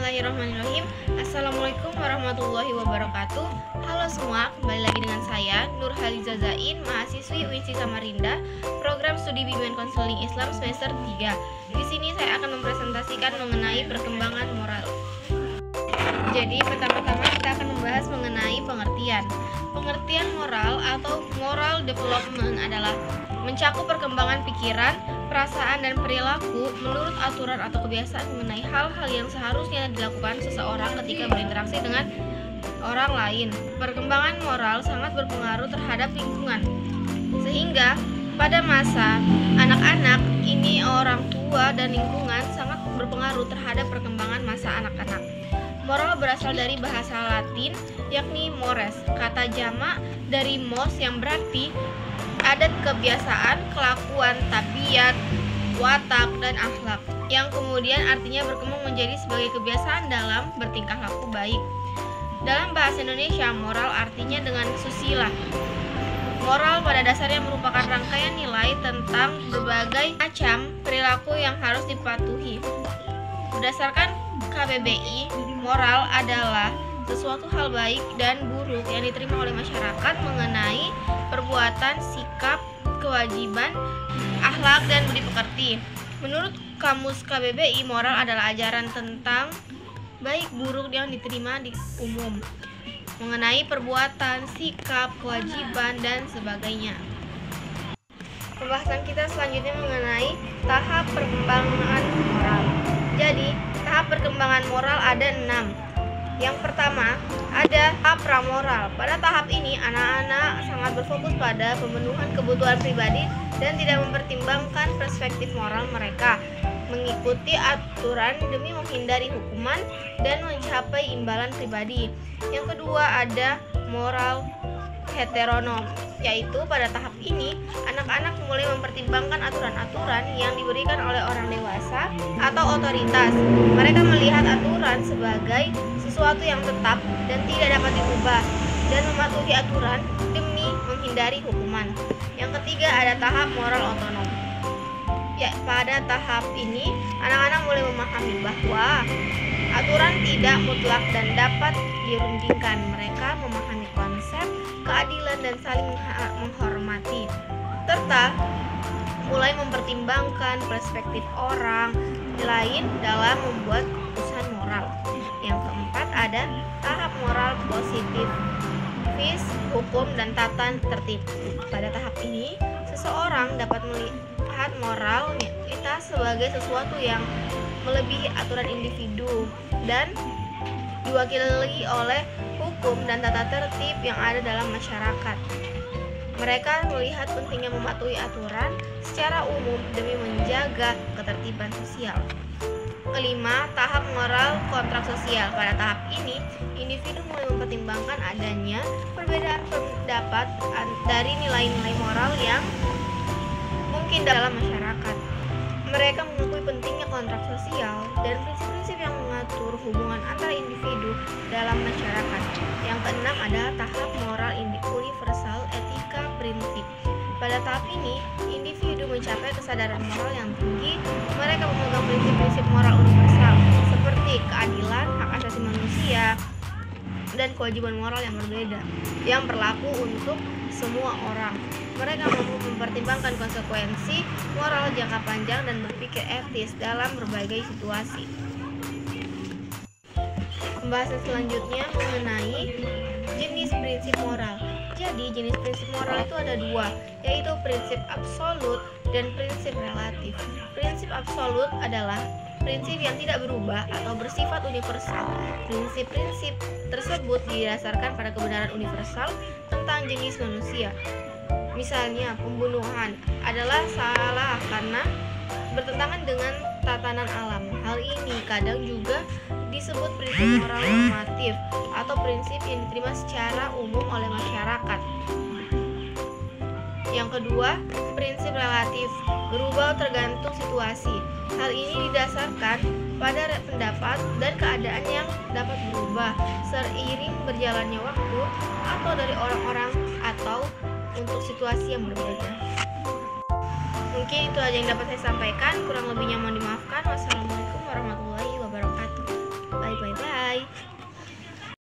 Bismillahirrahmanirrahim. Assalamualaikum warahmatullahi wabarakatuh. Halo semua, kembali lagi dengan saya Nur Haliza Zain, mahasiswi UINSI Samarinda, program studi bimbingan konseling Islam semester 3. Di sini saya akan mempresentasikan mengenai perkembangan moral. Jadi pertama-tama kita akan membahas mengenai pengertian. Pengertian moral atau moral development adalah mencakup perkembangan pikiran, perasaan, dan perilaku menurut aturan atau kebiasaan mengenai hal-hal yang seharusnya dilakukan seseorang ketika berinteraksi dengan orang lain. Perkembangan moral sangat berpengaruh terhadap lingkungan, sehingga pada masa anak-anak ini orang tua dan lingkungan sangat berpengaruh terhadap perkembangan masa anak-anak. Moral berasal dari bahasa Latin, yakni mores, kata jamak dari mos yang berarti adat, kebiasaan, kelakuan, tabiat, watak, dan akhlak, yang kemudian artinya berkembang menjadi sebagai kebiasaan dalam bertingkah laku baik. Dalam bahasa Indonesia, moral artinya dengan susila. Moral pada dasarnya merupakan rangkaian nilai tentang berbagai macam perilaku yang harus dipatuhi. Berdasarkan KBBI, moral adalah sesuatu hal baik dan buruk yang diterima oleh masyarakat mengenai perbuatan, sikap, kewajiban, akhlak, dan budi pekerti. Menurut Kamus KBBI, moral adalah ajaran tentang baik buruk yang diterima di umum mengenai perbuatan, sikap, kewajiban, dan sebagainya. Pembahasan kita selanjutnya mengenai tahap perkembangan moral. Jadi, tahap perkembangan moral ada 6. Yang pertama, ada tahap pramoral. Pada tahap ini, anak-anak sangat berfokus pada pemenuhan kebutuhan pribadi dan tidak mempertimbangkan perspektif moral mereka, mengikuti aturan demi menghindari hukuman dan mencapai imbalan pribadi. Yang kedua, ada moral heteronom, yaitu pada tahap ini anak-anak mulai mempertimbangkan aturan-aturan yang diberikan oleh orang dewasa atau otoritas. Mereka melihat aturan sebagai sesuatu yang tetap dan tidak dapat diubah dan mematuhi aturan demi menghindari hukuman. Yang ketiga, ada tahap moral otonom. Ya, pada tahap ini anak-anak mulai memahami bahwa aturan tidak mutlak dan dapat dirundingkan. Mereka memahami konsep keadilan dan saling menghormati, serta mulai mempertimbangkan perspektif orang lain dalam membuat keputusan moral. Yang keempat, ada tahap moral positif, hukum, dan tata tertib. Pada tahap ini, seseorang dapat melihat moralitas sebagai sesuatu yang melebihi aturan individu dan diwakili oleh hukum dan tata tertib yang ada dalam masyarakat. Mereka melihat pentingnya mematuhi aturan secara umum demi menjaga ketertiban sosial. Kelima, tahap moral kontrak sosial. Pada tahap ini, individu mulai mempertimbangkan adanya perbedaan pendapat dari nilai-nilai moral yang mungkin dalam masyarakat. Mereka mengakui pentingnya kontrak sosial dan prinsip-prinsip yang mengatur hubungan antara individu dalam masyarakat. Yang keenam, adalah tahap moral universal, etika prinsip. Pada tahap ini, individu mencapai kesadaran moral yang tinggi. Mereka memegang prinsip-prinsip moral universal seperti keadilan, hak asasi manusia, dan kewajiban moral yang berbeda yang berlaku untuk semua orang. Mereka mampu mempertimbangkan konsekuensi moral jangka panjang dan berpikir etis dalam berbagai situasi. Pembahasan selanjutnya mengenai jenis prinsip moral. Jadi, jenis prinsip moral itu ada 2, yaitu prinsip absolut dan prinsip relatif. Prinsip absolut adalah prinsip yang tidak berubah atau bersifat universal. Prinsip-prinsip tersebut didasarkan pada kebenaran universal tentang jenis manusia. Misalnya, pembunuhan adalah salah karena bertentangan dengan tatanan alam. Hal ini kadang juga disebut prinsip moral normatif atau prinsip yang diterima secara umum oleh masyarakat. Yang kedua, prinsip relatif, berubah tergantung situasi. Hal ini didasarkan pada pendapat dan keadaan yang dapat berubah seiring berjalannya waktu atau dari orang-orang atau untuk situasi yang berbeda. Mungkin itu aja yang dapat saya sampaikan, kurang lebihnya mohon dimaafkan. Wassalamualaikum warahmatullahi wabarakatuh.